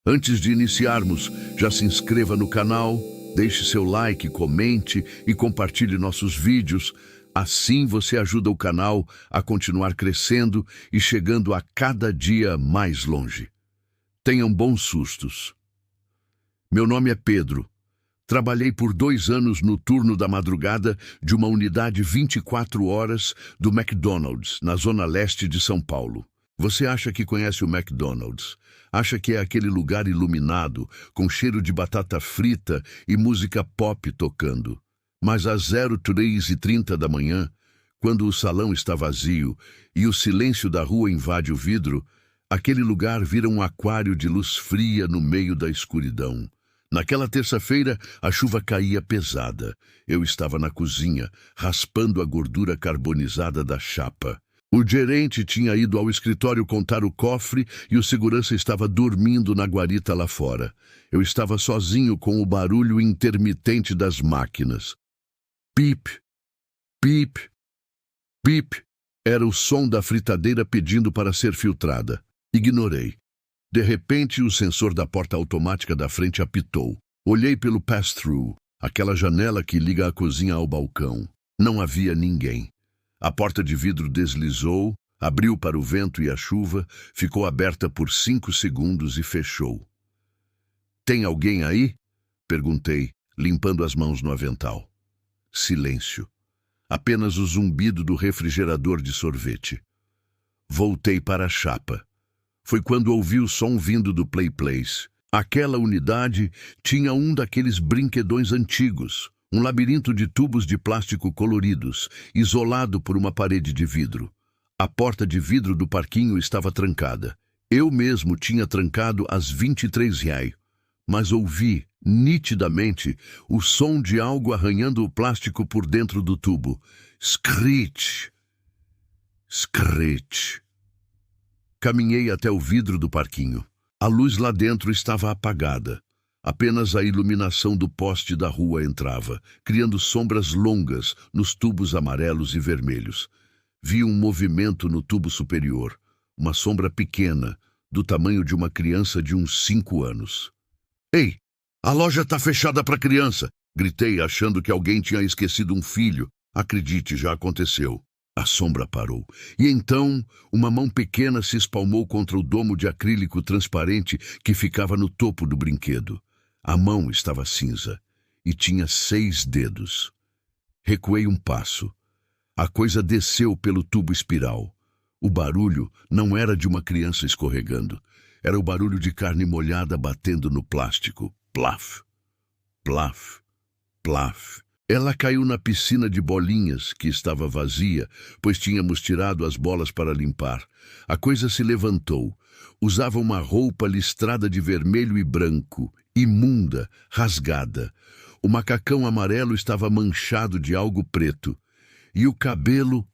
Antes de iniciarmos, já se inscreva no canal, deixe seu like, comente e compartilhe nossos vídeos. Assim você ajuda o canal a continuar crescendo e chegando a cada dia mais longe. Tenham bons sustos. Meu nome é Pedro. Trabalhei por 2 anos no turno da madrugada de uma unidade 24 horas do McDonald's, na zona leste de São Paulo. Você acha que conhece o McDonald's? Acha que é aquele lugar iluminado, com cheiro de batata frita e música pop tocando. Mas às 03h30 da manhã, quando o salão está vazio e o silêncio da rua invade o vidro, aquele lugar vira um aquário de luz fria no meio da escuridão. Naquela terça-feira, a chuva caía pesada. Eu estava na cozinha, raspando a gordura carbonizada da chapa. O gerente tinha ido ao escritório contar o cofre e o segurança estava dormindo na guarita lá fora. Eu estava sozinho com o barulho intermitente das máquinas. Pip, pip, pip. Era o som da fritadeira pedindo para ser filtrada. Ignorei. De repente, o sensor da porta automática da frente apitou. Olhei pelo pass-through, aquela janela que liga a cozinha ao balcão. Não havia ninguém. A porta de vidro deslizou, abriu para o vento e a chuva, ficou aberta por 5 segundos e fechou. "Tem alguém aí?" perguntei, limpando as mãos no avental. Silêncio. Apenas o zumbido do refrigerador de sorvete. Voltei para a chapa. Foi quando ouvi o som vindo do Play Place. Aquela unidade tinha um daqueles brinquedões antigos, um labirinto de tubos de plástico coloridos, isolado por uma parede de vidro. A porta de vidro do parquinho estava trancada. Eu mesmo tinha trancado às 23h, mas ouvi, nitidamente, o som de algo arranhando o plástico por dentro do tubo. Screech! Screech! Caminhei até o vidro do parquinho. A luz lá dentro estava apagada. Apenas a iluminação do poste da rua entrava, criando sombras longas nos tubos amarelos e vermelhos. Vi um movimento no tubo superior, uma sombra pequena, do tamanho de uma criança de uns 5 anos. "Ei, a loja está fechada para criança!" Gritei, achando que alguém tinha esquecido um filho. Acredite, já aconteceu. A sombra parou. E então, uma mão pequena se espalmou contra o domo de acrílico transparente que ficava no topo do brinquedo. A mão estava cinza e tinha 6 dedos. Recuei um passo. A coisa desceu pelo tubo espiral. O barulho não era de uma criança escorregando. Era o barulho de carne molhada batendo no plástico. Plaf, plaf, plaf. Ela caiu na piscina de bolinhas, que estava vazia, pois tínhamos tirado as bolas para limpar. A coisa se levantou. Usava uma roupa listrada de vermelho e branco, imunda, rasgada. O macacão amarelo estava manchado de algo preto. E o cabelo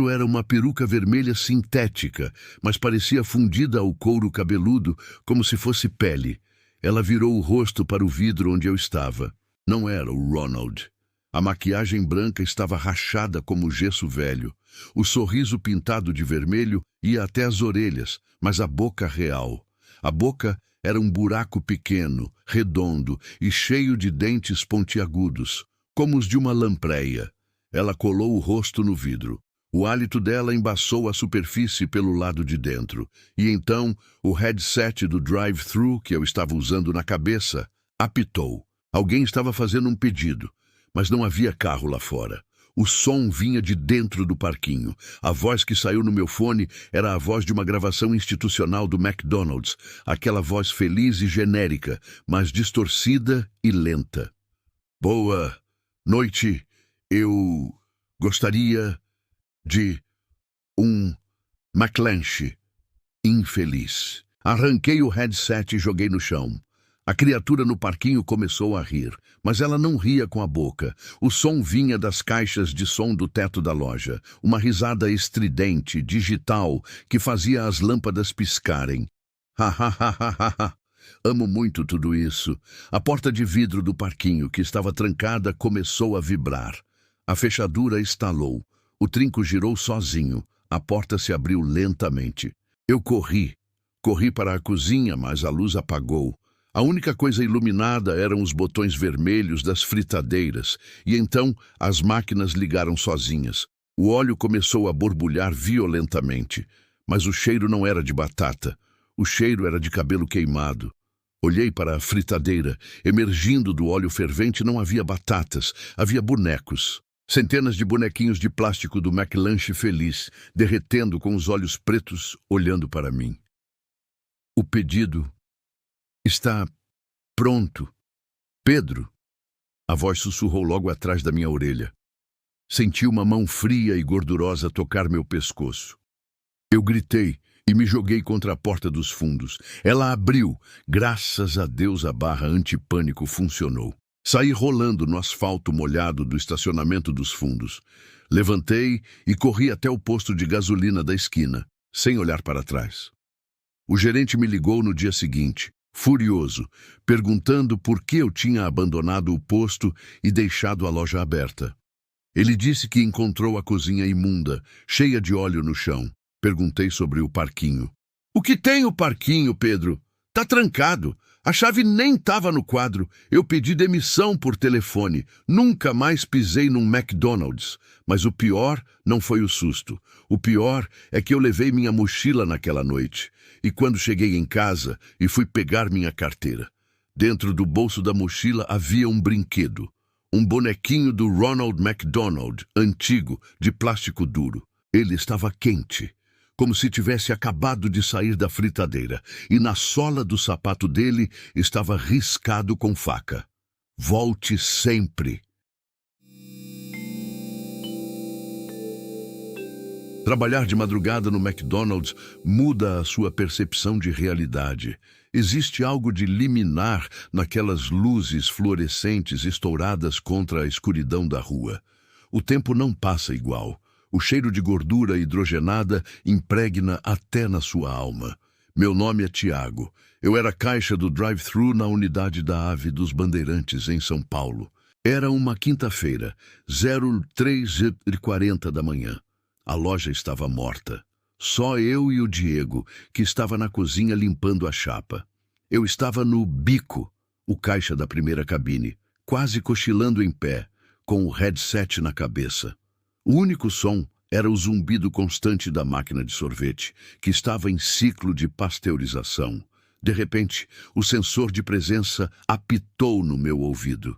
era uma peruca vermelha sintética, mas parecia fundida ao couro cabeludo, como se fosse pele. Ela virou o rosto para o vidro onde eu estava. Não era o Ronald. A maquiagem branca estava rachada como gesso velho. O sorriso pintado de vermelho ia até as orelhas, mas a boca real. A boca era um buraco pequeno, redondo e cheio de dentes pontiagudos, como os de uma lampreia. Ela colou o rosto no vidro. O hálito dela embaçou a superfície pelo lado de dentro. E então, o headset do drive-thru que eu estava usando na cabeça apitou. Alguém estava fazendo um pedido, mas não havia carro lá fora. O som vinha de dentro do parquinho. A voz que saiu no meu fone era a voz de uma gravação institucional do McDonald's, aquela voz feliz e genérica, mas distorcida e lenta. "Boa noite, eu gostaria de um McLanche infeliz." Arranquei o headset e joguei no chão. A criatura no parquinho começou a rir, mas ela não ria com a boca. O som vinha das caixas de som do teto da loja, uma risada estridente, digital, que fazia as lâmpadas piscarem. Ha ha ha ha ha ha. Amo muito tudo isso. A porta de vidro do parquinho, que estava trancada, começou a vibrar. A fechadura estalou. O trinco girou sozinho. A porta se abriu lentamente. Eu corri. Corri para a cozinha, mas a luz apagou. A única coisa iluminada eram os botões vermelhos das fritadeiras, e então as máquinas ligaram sozinhas. O óleo começou a borbulhar violentamente, mas o cheiro não era de batata. O cheiro era de cabelo queimado. Olhei para a fritadeira. Emergindo do óleo fervente não havia batatas, havia bonecos. Centenas de bonequinhos de plástico do McLanche feliz, derretendo com os olhos pretos, olhando para mim. O pedido está pronto. Pedro, a voz sussurrou logo atrás da minha orelha. Senti uma mão fria e gordurosa tocar meu pescoço. Eu gritei e me joguei contra a porta dos fundos. Ela abriu. Graças a Deus a barra antipânico funcionou. Saí rolando no asfalto molhado do estacionamento dos fundos. Levantei e corri até o posto de gasolina da esquina, sem olhar para trás. O gerente me ligou no dia seguinte, furioso, perguntando por que eu tinha abandonado o posto e deixado a loja aberta. Ele disse que encontrou a cozinha imunda, cheia de óleo no chão. Perguntei sobre o parquinho. O que tem o parquinho, Pedro? Tá trancado. A chave nem estava no quadro. Eu pedi demissão por telefone. Nunca mais pisei num McDonald's. Mas o pior não foi o susto. O pior é que eu levei minha mochila naquela noite. E quando cheguei em casa e fui pegar minha carteira, dentro do bolso da mochila havia um brinquedo. Um bonequinho do Ronald McDonald, antigo, de plástico duro. Ele estava quente, como se tivesse acabado de sair da fritadeira, e na sola do sapato dele estava riscado com faca. Volte sempre. Trabalhar de madrugada no McDonald's muda a sua percepção de realidade. Existe algo de liminar naquelas luzes fluorescentes estouradas contra a escuridão da rua. O tempo não passa igual. O cheiro de gordura hidrogenada impregna até na sua alma. Meu nome é Tiago. Eu era caixa do drive-thru na unidade da Ave dos Bandeirantes, em São Paulo. Era uma quinta-feira, 03h40 da manhã. A loja estava morta. Só eu e o Diego, que estava na cozinha limpando a chapa. Eu estava no bico, o caixa da primeira cabine, quase cochilando em pé, com o headset na cabeça. O único som era o zumbido constante da máquina de sorvete, que estava em ciclo de pasteurização. De repente, o sensor de presença apitou no meu ouvido.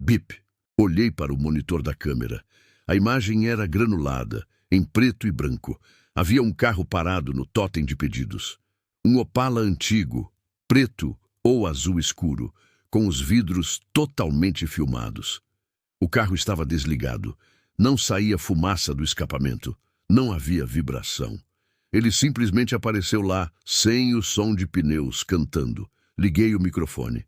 Bip! Olhei para o monitor da câmera. A imagem era granulada, em preto e branco. Havia um carro parado no totem de pedidos. Um Opala antigo, preto ou azul escuro, com os vidros totalmente filmados. O carro estava desligado. Não saía fumaça do escapamento. Não havia vibração. Ele simplesmente apareceu lá, sem o som de pneus, cantando. Liguei o microfone.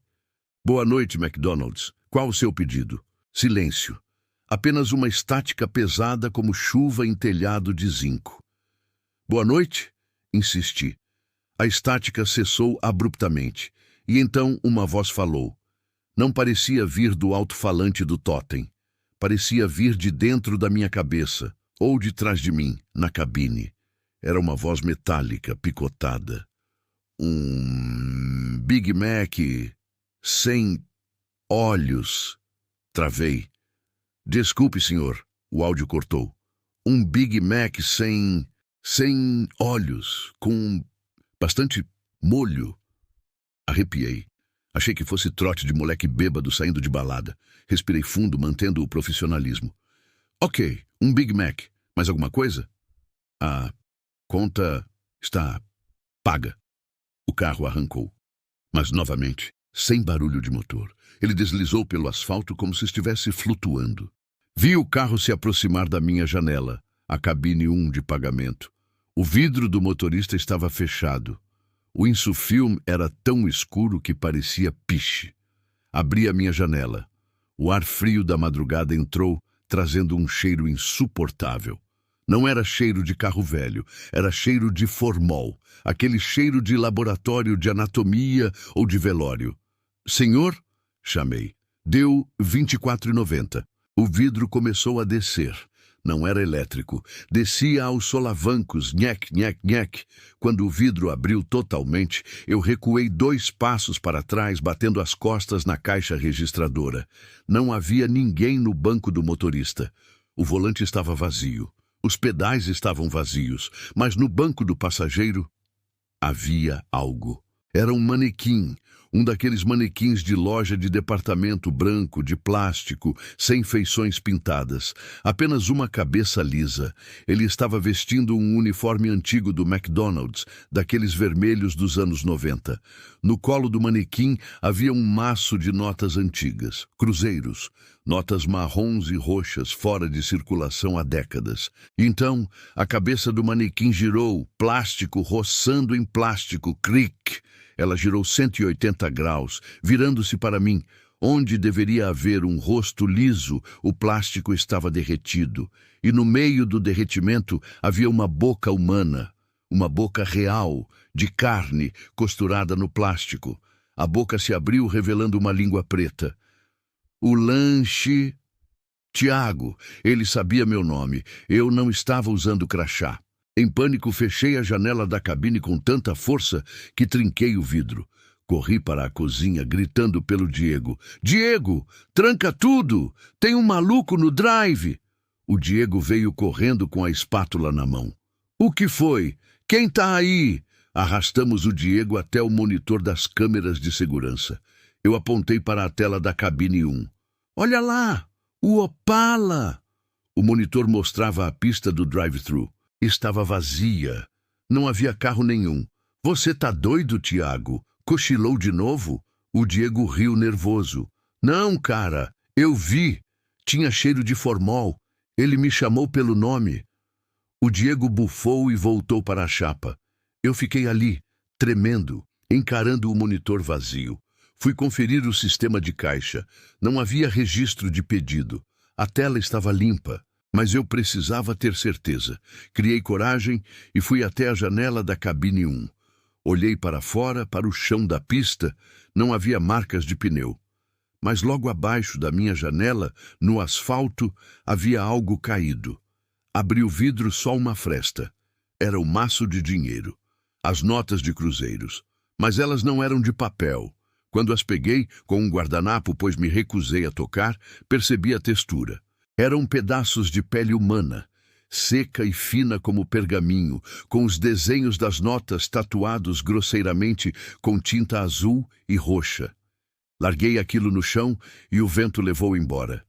Boa noite, McDonald's. Qual o seu pedido? Silêncio. Apenas uma estática pesada como chuva em telhado de zinco. Boa noite? Insisti. A estática cessou abruptamente, e então uma voz falou. Não parecia vir do alto-falante do totem. Parecia vir de dentro da minha cabeça, ou de trás de mim, na cabine. Era uma voz metálica, picotada. Um Big Mac sem olhos. Travei. Desculpe, senhor. O áudio cortou. Um Big Mac sem olhos, com bastante molho. Arrepiei. Achei que fosse trote de moleque bêbado saindo de balada. Respirei fundo, mantendo o profissionalismo. Ok, um Big Mac. Mais alguma coisa? A conta está paga. O carro arrancou. Mas novamente, sem barulho de motor. Ele deslizou pelo asfalto como se estivesse flutuando. Vi o carro se aproximar da minha janela, a cabine 1 de pagamento. O vidro do motorista estava fechado. O insufilme era tão escuro que parecia piche. Abri a minha janela. O ar frio da madrugada entrou, trazendo um cheiro insuportável. Não era cheiro de carro velho, era cheiro de formol, aquele cheiro de laboratório de anatomia ou de velório. Senhor? Chamei. Deu R$ 24,90. O vidro começou a descer. Não era elétrico. Descia aos solavancos, nhec, nhec, nhec. Quando o vidro abriu totalmente, eu recuei 2 passos para trás, batendo as costas na caixa registradora. Não havia ninguém no banco do motorista. O volante estava vazio. Os pedais estavam vazios, mas no banco do passageiro havia algo. Era um manequim, um daqueles manequins de loja de departamento branco, de plástico, sem feições pintadas. Apenas uma cabeça lisa. Ele estava vestindo um uniforme antigo do McDonald's, daqueles vermelhos dos anos 90. No colo do manequim havia um maço de notas antigas, cruzeiros, notas marrons e roxas fora de circulação há décadas. Então, a cabeça do manequim girou, plástico roçando em plástico, cric. Ela girou 180 graus, virando-se para mim. Onde deveria haver um rosto liso, o plástico estava derretido. E no meio do derretimento havia uma boca humana, uma boca real, de carne, costurada no plástico. A boca se abriu, revelando uma língua preta. O lanche... Tiago, ele sabia meu nome. Eu não estava usando crachá. Em pânico, fechei a janela da cabine com tanta força que trinquei o vidro. Corri para a cozinha, gritando pelo Diego. Diego, tranca tudo! Tem um maluco no drive! O Diego veio correndo com a espátula na mão. O que foi? Quem tá aí? Arrastamos o Diego até o monitor das câmeras de segurança. Eu apontei para a tela da cabine 1. Olha lá! O Opala! O monitor mostrava a pista do drive-thru. Estava vazia. Não havia carro nenhum. Você tá doido, Tiago? Cochilou de novo? O Diego riu nervoso. Não, cara, eu vi. Tinha cheiro de formol. Ele me chamou pelo nome. O Diego bufou e voltou para a chapa. Eu fiquei ali, tremendo, encarando o monitor vazio. Fui conferir o sistema de caixa. Não havia registro de pedido. A tela estava limpa. Mas eu precisava ter certeza. Criei coragem e fui até a janela da cabine 1. Olhei para fora, para o chão da pista. Não havia marcas de pneu. Mas logo abaixo da minha janela, no asfalto, havia algo caído. Abri o vidro, só uma fresta. Era o maço de dinheiro. As notas de cruzeiros. Mas elas não eram de papel. Quando as peguei, com um guardanapo, pois me recusei a tocar, percebi a textura. Eram pedaços de pele humana, seca e fina como pergaminho, com os desenhos das notas tatuados grosseiramente com tinta azul e roxa. Larguei aquilo no chão e o vento levou embora.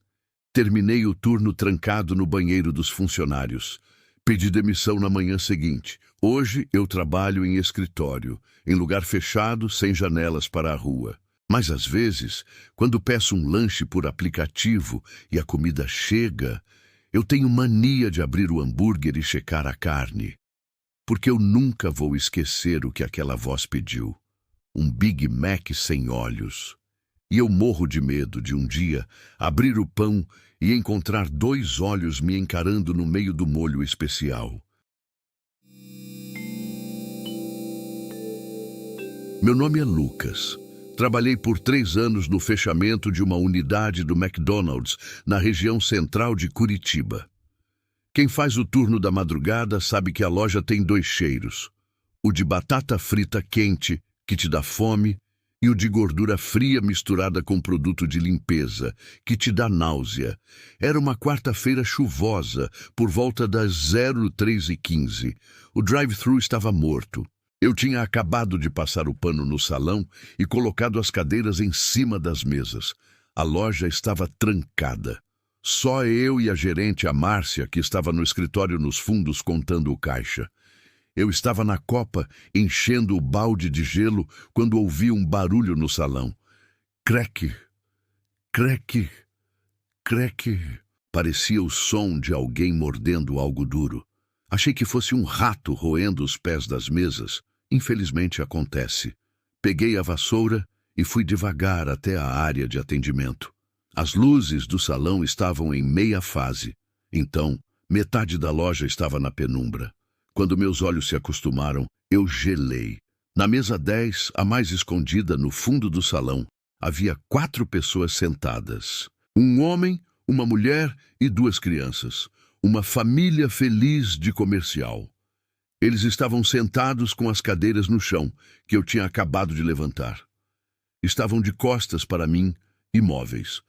Terminei o turno trancado no banheiro dos funcionários. Pedi demissão na manhã seguinte. Hoje eu trabalho em escritório, em lugar fechado, sem janelas para a rua. Mas às vezes, quando peço um lanche por aplicativo e a comida chega, eu tenho mania de abrir o hambúrguer e checar a carne. Porque eu nunca vou esquecer o que aquela voz pediu. Um Big Mac sem olhos. E eu morro de medo de um dia abrir o pão e encontrar 2 olhos me encarando no meio do molho especial. Meu nome é Lucas. Trabalhei por 3 anos no fechamento de uma unidade do McDonald's na região central de Curitiba. Quem faz o turno da madrugada sabe que a loja tem 2 cheiros. O de batata frita quente, que te dá fome, e o de gordura fria misturada com produto de limpeza, que te dá náusea. Era uma quarta-feira chuvosa, por volta das 03h15. O drive-thru estava morto. Eu tinha acabado de passar o pano no salão e colocado as cadeiras em cima das mesas. A loja estava trancada. Só eu e a gerente, a Márcia, que estava no escritório nos fundos contando o caixa. Eu estava na copa, enchendo o balde de gelo, quando ouvi um barulho no salão. Creque, creque, creque. Parecia o som de alguém mordendo algo duro. Achei que fosse um rato roendo os pés das mesas. Infelizmente acontece. Peguei a vassoura e fui devagar até a área de atendimento. As luzes do salão estavam em meia fase. Então, metade da loja estava na penumbra. Quando meus olhos se acostumaram, eu gelei. Na mesa 10, a mais escondida no fundo do salão, havia 4 pessoas sentadas. Um homem, uma mulher e 2 crianças. Uma família feliz de comercial. Eles estavam sentados com as cadeiras no chão, que eu tinha acabado de levantar. Estavam de costas para mim, imóveis.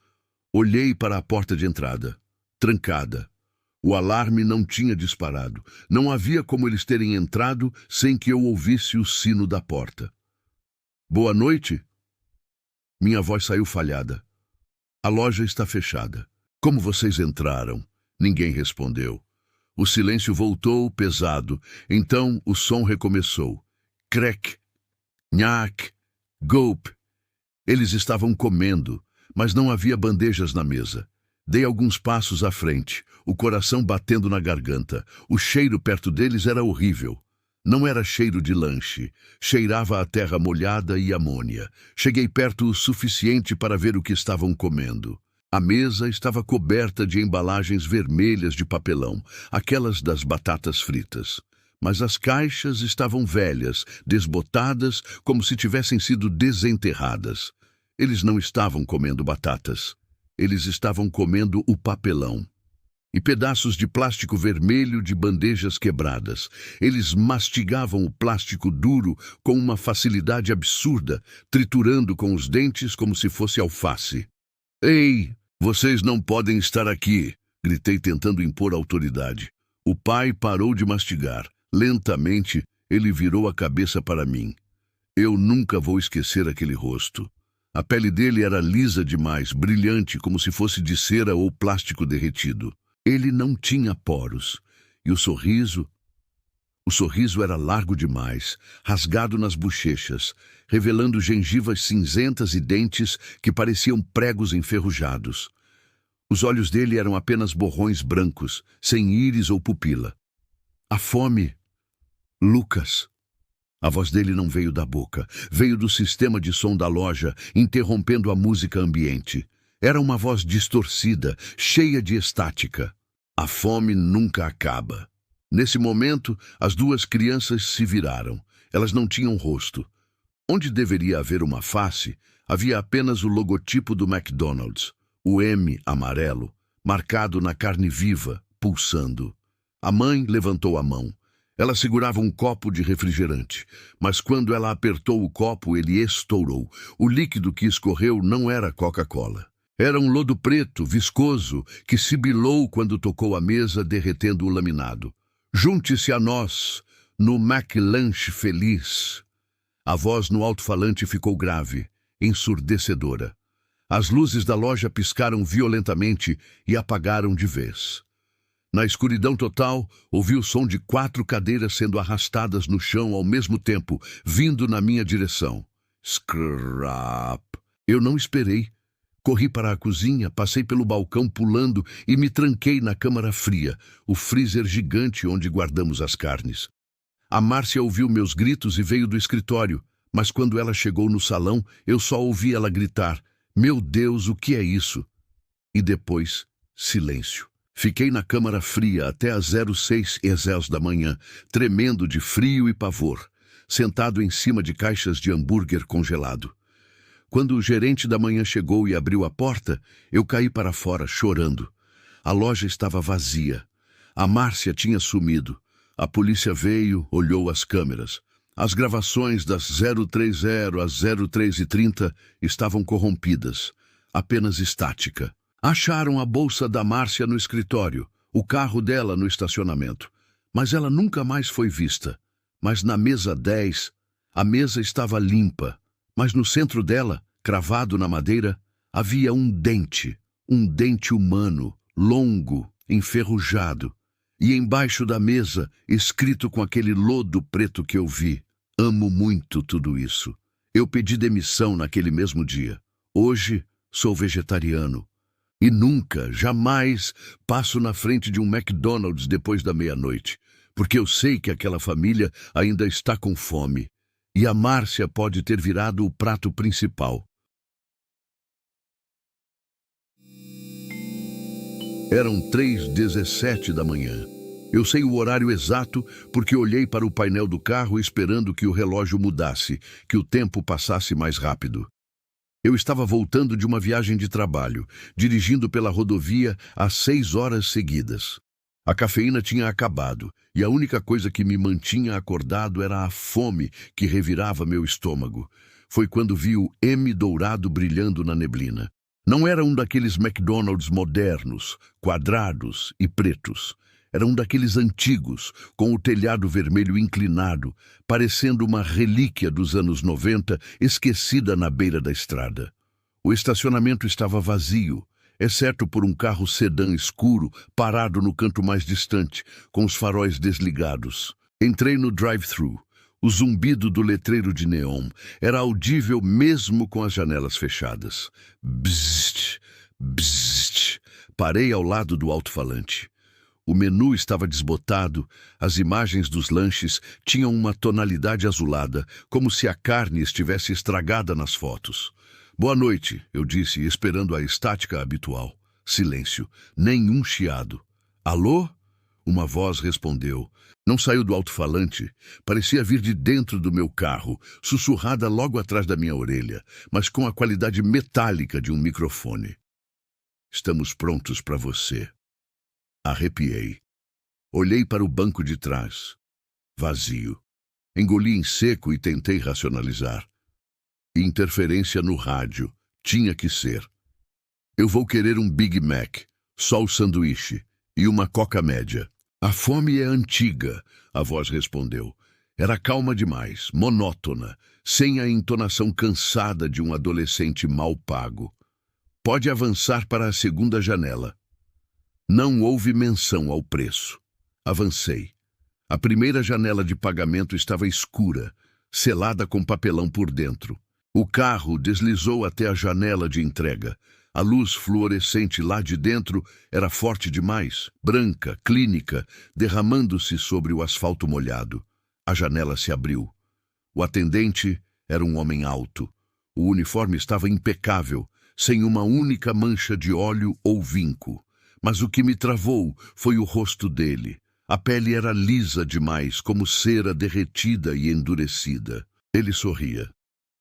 Olhei para a porta de entrada, trancada. O alarme não tinha disparado. Não havia como eles terem entrado sem que eu ouvisse o sino da porta. Boa noite? Minha voz saiu falhada. A loja está fechada. Como vocês entraram? Ninguém respondeu. O silêncio voltou pesado. Então o som recomeçou. Crec, nhac, gulp. Eles estavam comendo, mas não havia bandejas na mesa. Dei alguns passos à frente, o coração batendo na garganta. O cheiro perto deles era horrível. Não era cheiro de lanche. Cheirava a terra molhada e amônia. Cheguei perto o suficiente para ver o que estavam comendo. A mesa estava coberta de embalagens vermelhas de papelão, aquelas das batatas fritas. Mas as caixas estavam velhas, desbotadas, como se tivessem sido desenterradas. Eles não estavam comendo batatas. Eles estavam comendo o papelão. E pedaços de plástico vermelho de bandejas quebradas. Eles mastigavam o plástico duro com uma facilidade absurda, triturando com os dentes como se fosse alface. Ei, vocês não podem estar aqui, gritei tentando impor autoridade. O pai parou de mastigar. Lentamente, ele virou a cabeça para mim. Eu nunca vou esquecer aquele rosto. A pele dele era lisa demais, brilhante, como se fosse de cera ou plástico derretido. Ele não tinha poros. E o sorriso era largo demais, rasgado nas bochechas, revelando gengivas cinzentas e dentes que pareciam pregos enferrujados. Os olhos dele eram apenas borrões brancos, sem íris ou pupila. A fome... Lucas... A voz dele não veio da boca, veio do sistema de som da loja, interrompendo a música ambiente. Era uma voz distorcida, cheia de estática. A fome nunca acaba. Nesse momento, as duas crianças se viraram. Elas não tinham rosto. Onde deveria haver uma face, havia apenas o logotipo do McDonald's, o M amarelo, marcado na carne viva, pulsando. A mãe levantou a mão. Ela segurava um copo de refrigerante, mas quando ela apertou o copo, ele estourou. O líquido que escorreu não era Coca-Cola. Era um lodo preto, viscoso, que sibilou quando tocou a mesa, derretendo o laminado. Junte-se a nós, no McLanche feliz. A voz no alto-falante ficou grave, ensurdecedora. As luzes da loja piscaram violentamente e apagaram de vez. Na escuridão total, ouvi o som de 4 cadeiras sendo arrastadas no chão ao mesmo tempo, vindo na minha direção. Scrap! Eu não esperei. Corri para a cozinha, passei pelo balcão pulando e me tranquei na câmara fria, o freezer gigante onde guardamos as carnes. A Márcia ouviu meus gritos e veio do escritório, mas quando ela chegou no salão, eu só ouvi ela gritar, "Meu Deus, o que é isso?" E depois, silêncio. Fiquei na câmara fria até às 06h da manhã, tremendo de frio e pavor, sentado em cima de caixas de hambúrguer congelado. Quando o gerente da manhã chegou e abriu a porta, eu caí para fora, chorando. A loja estava vazia. A Márcia tinha sumido. A polícia veio, olhou as câmeras. As gravações das 030 às 03h30 estavam corrompidas, apenas estática. Acharam a bolsa da Márcia no escritório, o carro dela no estacionamento. Mas ela nunca mais foi vista. Mas na mesa 10, a mesa estava limpa. Mas no centro dela, cravado na madeira, havia um dente humano, longo, enferrujado. E embaixo da mesa, escrito com aquele lodo preto que eu vi, "Amo muito tudo isso." Eu pedi demissão naquele mesmo dia. Hoje, sou vegetariano. E nunca, jamais, passo na frente de um McDonald's depois da meia-noite, porque eu sei que aquela família ainda está com fome. E a Márcia pode ter virado o prato principal. Eram 3h17 da manhã. Eu sei o horário exato porque olhei para o painel do carro esperando que o relógio mudasse, que o tempo passasse mais rápido. Eu estava voltando de uma viagem de trabalho, dirigindo pela rodovia há 6 horas seguidas. A cafeína tinha acabado, e a única coisa que me mantinha acordado era a fome que revirava meu estômago. Foi quando vi o M dourado brilhando na neblina. Não era um daqueles McDonald's modernos, quadrados e pretos. Era um daqueles antigos, com o telhado vermelho inclinado, parecendo uma relíquia dos anos 90, esquecida na beira da estrada. O estacionamento estava vazio, exceto por um carro sedã escuro parado no canto mais distante, com os faróis desligados. Entrei no drive-thru. O zumbido do letreiro de neon era audível mesmo com as janelas fechadas. Bzzzt, bzzzt. Parei ao lado do alto-falante. O menu estava desbotado, as imagens dos lanches tinham uma tonalidade azulada, como se a carne estivesse estragada nas fotos. Boa noite, eu disse, esperando a estática habitual. Silêncio, nenhum chiado. Alô? Uma voz respondeu. Não saiu do alto-falante. Parecia vir de dentro do meu carro, sussurrada logo atrás da minha orelha, mas com a qualidade metálica de um microfone. Estamos prontos para você. Arrepiei. Olhei para o banco de trás. Vazio. Engoli em seco e tentei racionalizar. Interferência no rádio. Tinha que ser. Eu vou querer um Big Mac, só o sanduíche, e uma coca média. A fome é antiga, a voz respondeu. Era calma demais, monótona, sem a entonação cansada de um adolescente mal pago. Pode avançar para a segunda janela. Não houve menção ao preço. Avancei. A primeira janela de pagamento estava escura, selada com papelão por dentro. O carro deslizou até a janela de entrega. A luz fluorescente lá de dentro era forte demais, branca, clínica, derramando-se sobre o asfalto molhado. A janela se abriu. O atendente era um homem alto. O uniforme estava impecável, sem uma única mancha de óleo ou vinco. Mas o que me travou foi o rosto dele. A pele era lisa demais, como cera derretida e endurecida. Ele sorria.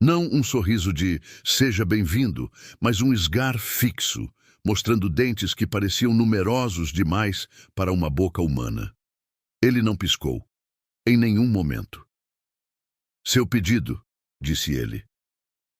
Não um sorriso de "seja bem-vindo", mas um esgar fixo, mostrando dentes que pareciam numerosos demais para uma boca humana. Ele não piscou. Em nenhum momento. "Seu pedido", disse ele.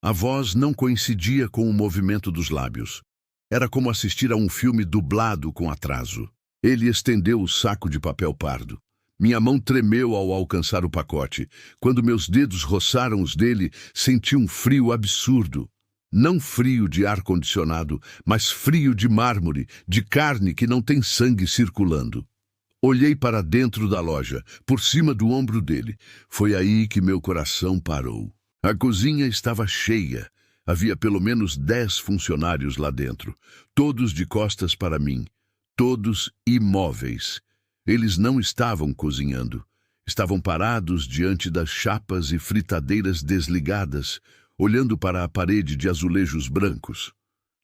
A voz não coincidia com o movimento dos lábios. Era como assistir a um filme dublado com atraso. Ele estendeu o saco de papel pardo. Minha mão tremeu ao alcançar o pacote. Quando meus dedos roçaram os dele, senti um frio absurdo. Não frio de ar-condicionado, mas frio de mármore, de carne que não tem sangue circulando. Olhei para dentro da loja, por cima do ombro dele. Foi aí que meu coração parou. A cozinha estava cheia. Havia pelo menos 10 funcionários lá dentro, todos de costas para mim, todos imóveis. Eles não estavam cozinhando. Estavam parados diante das chapas e fritadeiras desligadas, olhando para a parede de azulejos brancos.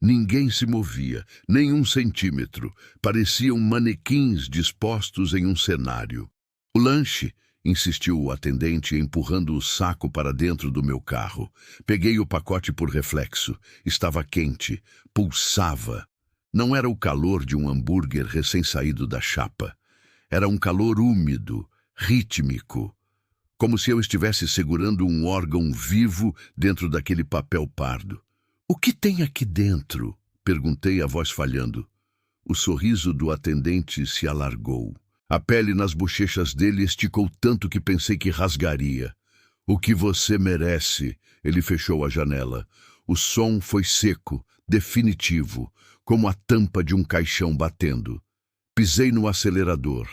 Ninguém se movia, nem um centímetro. Pareciam manequins dispostos em um cenário. "O lanche", insistiu o atendente, empurrando o saco para dentro do meu carro. Peguei o pacote por reflexo. Estava quente, pulsava. Não era o calor de um hambúrguer recém-saído da chapa. Era um calor úmido, rítmico, como se eu estivesse segurando um órgão vivo dentro daquele papel pardo. "O que tem aqui dentro?", perguntei, a voz falhando. O sorriso do atendente se alargou. A pele nas bochechas dele esticou tanto que pensei que rasgaria. "O que você merece", ele fechou a janela. O som foi seco, definitivo, como a tampa de um caixão batendo. Pisei no acelerador.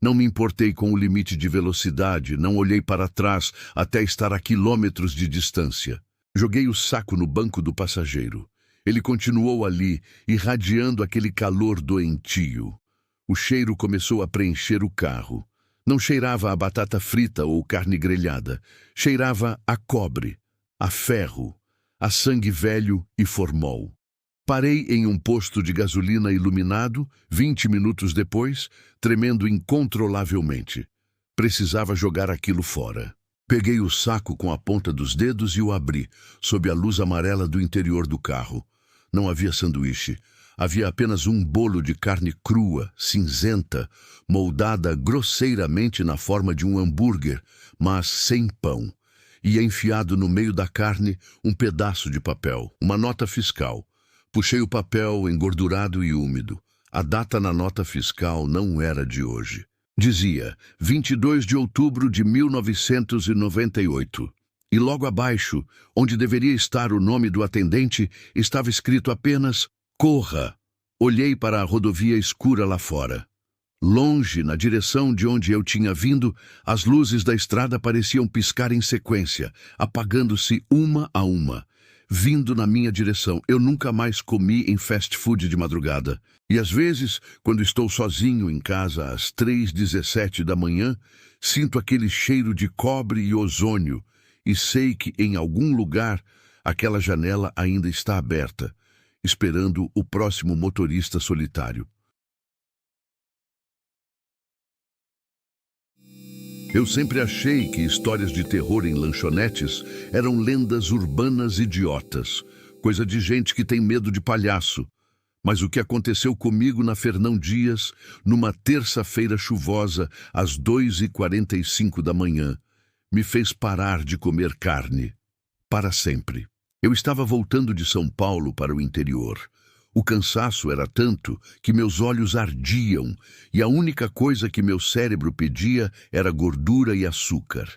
Não me importei com o limite de velocidade, não olhei para trás até estar a quilômetros de distância. Joguei o saco no banco do passageiro. Ele continuou ali, irradiando aquele calor doentio. O cheiro começou a preencher o carro. Não cheirava a batata frita ou carne grelhada. Cheirava a cobre, a ferro, a sangue velho e formol. Parei em um posto de gasolina iluminado, 20 minutos depois, tremendo incontrolavelmente. Precisava jogar aquilo fora. Peguei o saco com a ponta dos dedos e o abri, sob a luz amarela do interior do carro. Não havia sanduíche. Havia apenas um bolo de carne crua, cinzenta, moldada grosseiramente na forma de um hambúrguer, mas sem pão. E enfiado no meio da carne um pedaço de papel, uma nota fiscal. Puxei o papel engordurado e úmido. A data na nota fiscal não era de hoje. Dizia 22 de outubro de 1998. E logo abaixo, onde deveria estar o nome do atendente, estava escrito apenas Corra. Olhei para a rodovia escura lá fora. Longe, na direção de onde eu tinha vindo, as luzes da estrada pareciam piscar em sequência, apagando-se uma a uma, vindo na minha direção. Eu nunca mais comi em fast food de madrugada. E às vezes, quando estou sozinho em casa às 3h17 da manhã, sinto aquele cheiro de cobre e ozônio e sei que em algum lugar aquela janela ainda está aberta, esperando o próximo motorista solitário. Eu sempre achei que histórias de terror em lanchonetes eram lendas urbanas idiotas, coisa de gente que tem medo de palhaço. Mas o que aconteceu comigo na Fernão Dias, numa terça-feira chuvosa, às 2h45 da manhã, me fez parar de comer carne. Para sempre. Eu estava voltando de São Paulo para o interior. O cansaço era tanto que meus olhos ardiam e a única coisa que meu cérebro pedia era gordura e açúcar.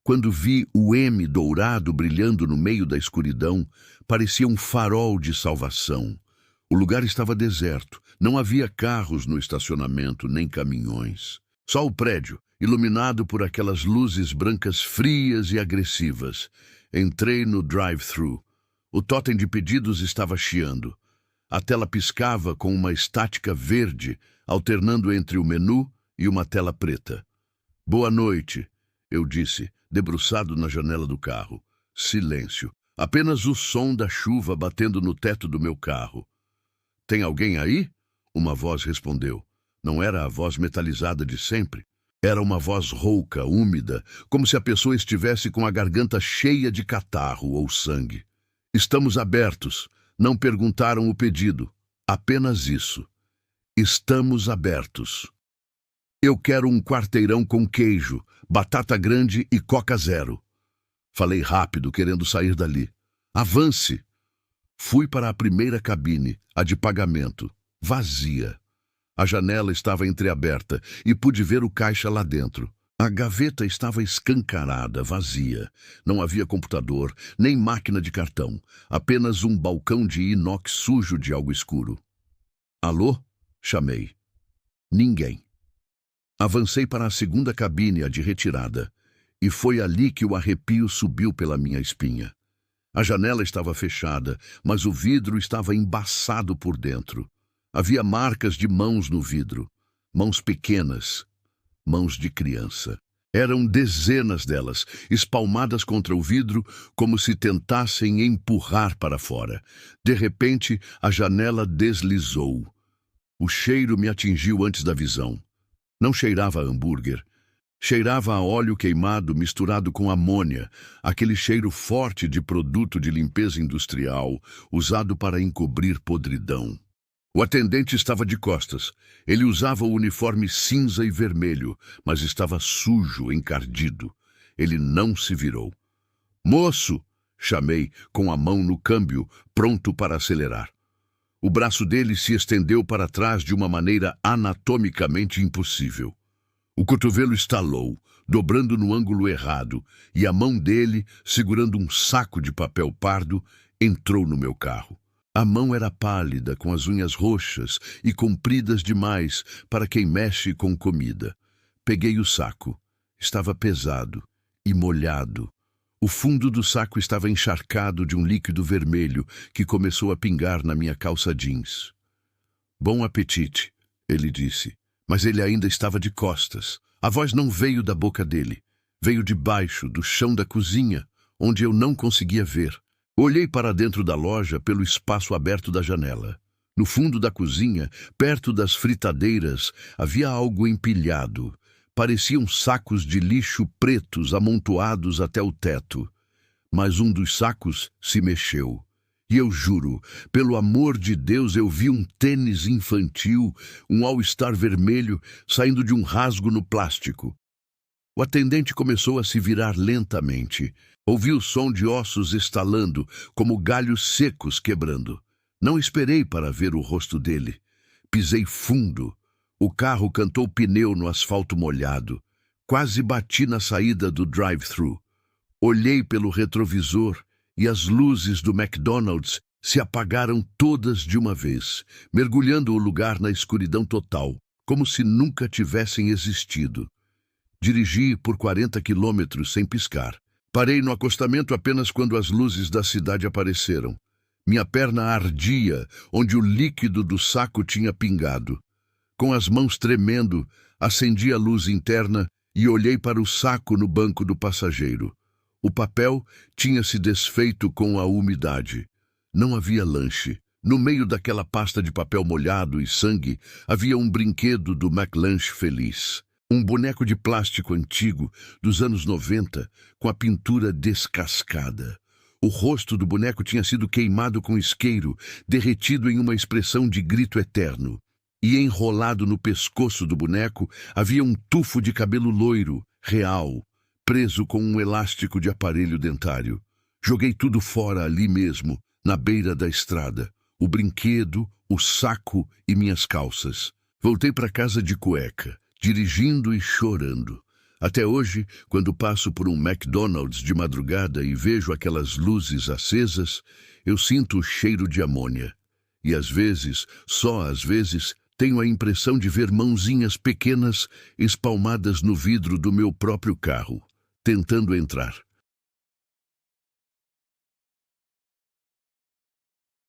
Quando vi o M dourado brilhando no meio da escuridão, parecia um farol de salvação. O lugar estava deserto, não havia carros no estacionamento nem caminhões. Só o prédio, iluminado por aquelas luzes brancas frias e agressivas. Entrei no drive-thru. O totem de pedidos estava chiando. A tela piscava com uma estática verde, alternando entre o menu e uma tela preta. Boa noite, eu disse, debruçado na janela do carro. Silêncio. Apenas o som da chuva batendo no teto do meu carro. Tem alguém aí? Uma voz respondeu. Não era a voz metalizada de sempre. Era uma voz rouca, úmida, como se a pessoa estivesse com a garganta cheia de catarro ou sangue. Estamos abertos. Não perguntaram o pedido. Apenas isso. Estamos abertos. Eu quero um quarteirão com queijo, batata grande e Coca Zero. Falei rápido, querendo sair dali. Avance! Fui para a primeira cabine, a de pagamento, vazia. A janela estava entreaberta e pude ver o caixa lá dentro. A gaveta estava escancarada, vazia. Não havia computador, nem máquina de cartão. Apenas um balcão de inox sujo de algo escuro. Alô? Chamei. Ninguém. Avancei para a segunda cabine, a de retirada. E foi ali que o arrepio subiu pela minha espinha. A janela estava fechada, mas o vidro estava embaçado por dentro. Havia marcas de mãos no vidro. Mãos pequenas. Mãos de criança. Eram dezenas delas, espalmadas contra o vidro, como se tentassem empurrar para fora. De repente, a janela deslizou. O cheiro me atingiu antes da visão. Não cheirava a hambúrguer. Cheirava a óleo queimado misturado com amônia, aquele cheiro forte de produto de limpeza industrial, usado para encobrir podridão. O atendente estava de costas. Ele usava o uniforme cinza e vermelho, mas estava sujo, encardido. Ele não se virou. Moço! Chamei, com a mão no câmbio, pronto para acelerar. O braço dele se estendeu para trás de uma maneira anatomicamente impossível. O cotovelo estalou, dobrando no ângulo errado, e a mão dele, segurando um saco de papel pardo, entrou no meu carro. A mão era pálida, com as unhas roxas e compridas demais para quem mexe com comida. Peguei o saco. Estava pesado e molhado. O fundo do saco estava encharcado de um líquido vermelho que começou a pingar na minha calça jeans. Bom apetite, ele disse. Mas ele ainda estava de costas. A voz não veio da boca dele. Veio de baixo, do chão da cozinha, onde eu não conseguia ver. Olhei para dentro da loja pelo espaço aberto da janela. No fundo da cozinha, perto das fritadeiras, havia algo empilhado. Pareciam sacos de lixo pretos amontoados até o teto. Mas um dos sacos se mexeu. E eu juro, pelo amor de Deus, eu vi um tênis infantil, um All-Star vermelho, saindo de um rasgo no plástico. O atendente começou a se virar lentamente. Ouvi o som de ossos estalando, como galhos secos quebrando. Não esperei para ver o rosto dele. Pisei fundo. O carro cantou pneu no asfalto molhado. Quase bati na saída do drive-thru. Olhei pelo retrovisor e as luzes do McDonald's se apagaram todas de uma vez, mergulhando o lugar na escuridão total, como se nunca tivessem existido. Dirigi por 40 quilômetros sem piscar. Parei no acostamento apenas quando as luzes da cidade apareceram. Minha perna ardia, onde o líquido do saco tinha pingado. Com as mãos tremendo, acendi a luz interna e olhei para o saco no banco do passageiro. O papel tinha se desfeito com a umidade. Não havia lanche. No meio daquela pasta de papel molhado e sangue, havia um brinquedo do McLanche feliz. Um boneco de plástico antigo, dos anos 90, com a pintura descascada. O rosto do boneco tinha sido queimado com isqueiro, derretido em uma expressão de grito eterno. E enrolado no pescoço do boneco havia um tufo de cabelo loiro, real, preso com um elástico de aparelho dentário. Joguei tudo fora ali mesmo, na beira da estrada. O brinquedo, o saco e minhas calças. Voltei para casa de cueca, dirigindo e chorando. Até hoje, quando passo por um McDonald's de madrugada e vejo aquelas luzes acesas, eu sinto o cheiro de amônia. E às vezes, só às vezes, tenho a impressão de ver mãozinhas pequenas espalmadas no vidro do meu próprio carro, tentando entrar.